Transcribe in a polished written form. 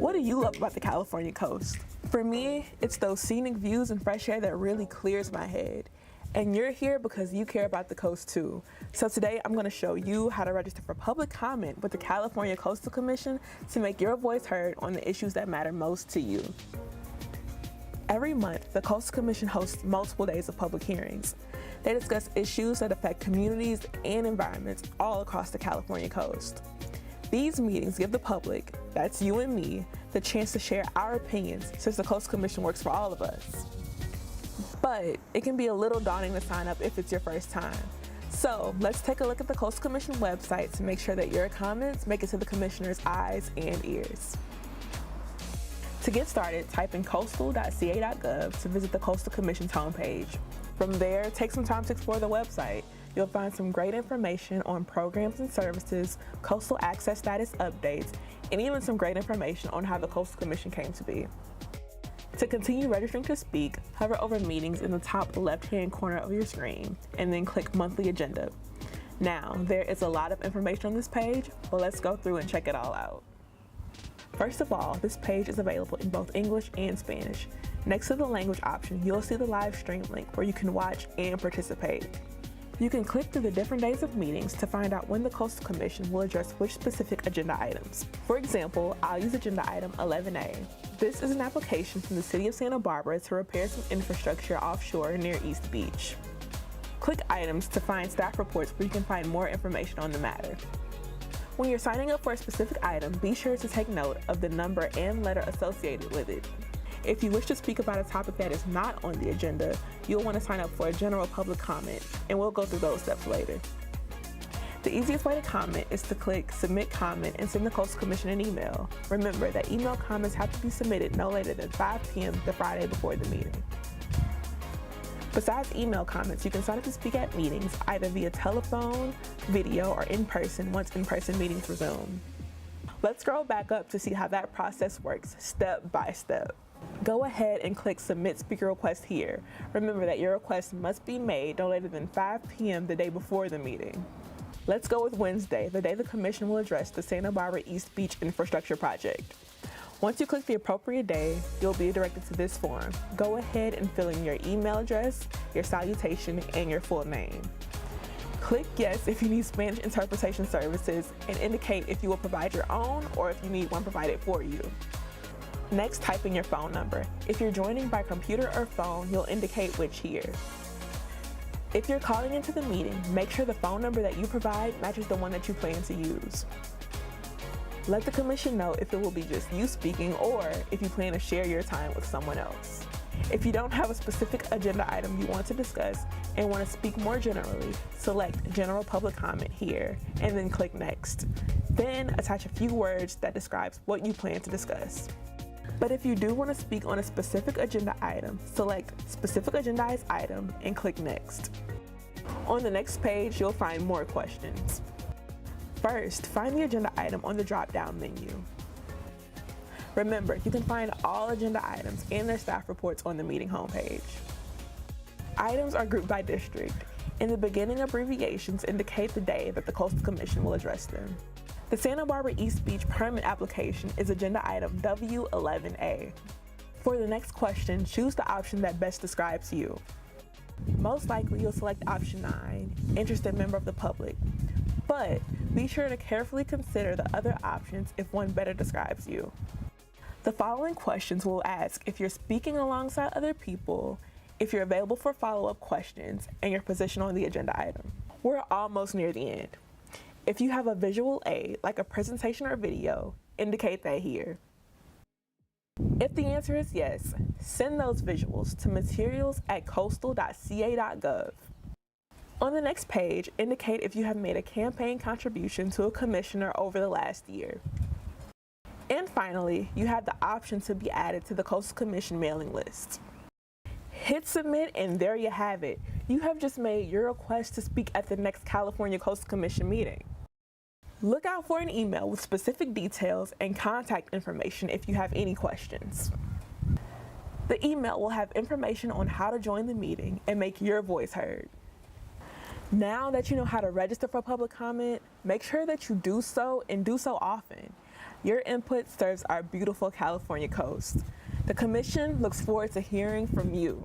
What do you love about the California coast? For me, it's those scenic views and fresh air that really clears my head. And you're here because you care about the coast too. So today I'm going to show you how to register for public comment with the California Coastal Commission to make your voice heard on the issues that matter most to you. Every month, the Coastal Commission hosts multiple days of public hearings. They discuss issues that affect communities and environments all across the California coast. These meetings give the public, that's you and me, the chance to share our opinions since the Coastal Commission works for all of us. But it can be a little daunting to sign up if it's your first time. So let's take a look at the Coastal Commission website to make sure that your comments make it to the Commissioner's eyes and ears. To get started, type in coastal.ca.gov to visit the Coastal Commission's homepage. From there, take some time to explore the website. You'll find some great information on programs and services, coastal access status updates, and even some great information on how the Coastal Commission came to be. To continue registering to speak, hover over meetings in the top left-hand corner of your screen, and then click monthly agenda. Now, there is a lot of information on this page, but let's go through and check it all out. First of all, this page is available in both English and Spanish. Next to the language option, you'll see the live stream link where you can watch and participate. You can click through the different days of meetings to find out when the Coastal Commission will address which specific agenda items. For example, I'll use agenda item 11A. This is an application from the City of Santa Barbara to repair some infrastructure offshore near East Beach. Click items to find staff reports where you can find more information on the matter. When you're signing up for a specific item, be sure to take note of the number and letter associated with it. If you wish to speak about a topic that is not on the agenda, you'll want to sign up for a general public comment, and we'll go through those steps later. The easiest way to comment is to click Submit Comment and send the Coastal Commission an email. Remember that email comments have to be submitted no later than 5 p.m. the Friday before the meeting. Besides email comments, you can sign up to speak at meetings either via telephone, video, or in person once in-person meetings resume. Let's scroll back up to see how that process works step by step. Go ahead and click Submit Speaker Request here. Remember that your request must be made no later than 5 p.m. the day before the meeting. Let's go with Wednesday, the day the Commission will address the Santa Barbara East Beach Infrastructure Project. Once you click the appropriate day, you'll be directed to this form. Go ahead and fill in your email address, your salutation, and your full name. Click Yes if you need Spanish interpretation services, and indicate if you will provide your own or if you need one provided for you. Next, type in your phone number. If you're joining by computer or phone, you'll indicate which here. If you're calling into the meeting, make sure the phone number that you provide matches the one that you plan to use. Let the Commission know if it will be just you speaking or if you plan to share your time with someone else. If you don't have a specific agenda item you want to discuss and want to speak more generally, select General Public Comment here and then click Next. Then attach a few words that describes what you plan to discuss. But if you do want to speak on a specific agenda item, select Specific Agendized Item and click Next. On the next page, you'll find more questions. First, find the agenda item on the drop-down menu. Remember, you can find all agenda items and their staff reports on the meeting homepage. Items are grouped by district. In the beginning, abbreviations indicate the day that the Coastal Commission will address them. The Santa Barbara East Beach permit application is agenda item W11A. For the next question, choose the option that best describes you. Most likely, you'll select option 9, interested member of the public. But be sure to carefully consider the other options if one better describes you. The following questions will ask if you're speaking alongside other people, if you're available for follow-up questions, and your position on the agenda item. We're almost near the end. If you have a visual aid, like a presentation or video, indicate that here. If the answer is yes, send those visuals to materials@coastal.ca.gov. On the next page, indicate if you have made a campaign contribution to a commissioner over the last year. And finally, you have the option to be added to the Coastal Commission mailing list. Hit submit and there you have it. You have just made your request to speak at the next California Coastal Commission meeting. Look out for an email with specific details and contact information if you have any questions. The email will have information on how to join the meeting and make your voice heard. Now that you know how to register for public comment, make sure that you do so and do so often. Your input serves our beautiful California coast. The Commission looks forward to hearing from you.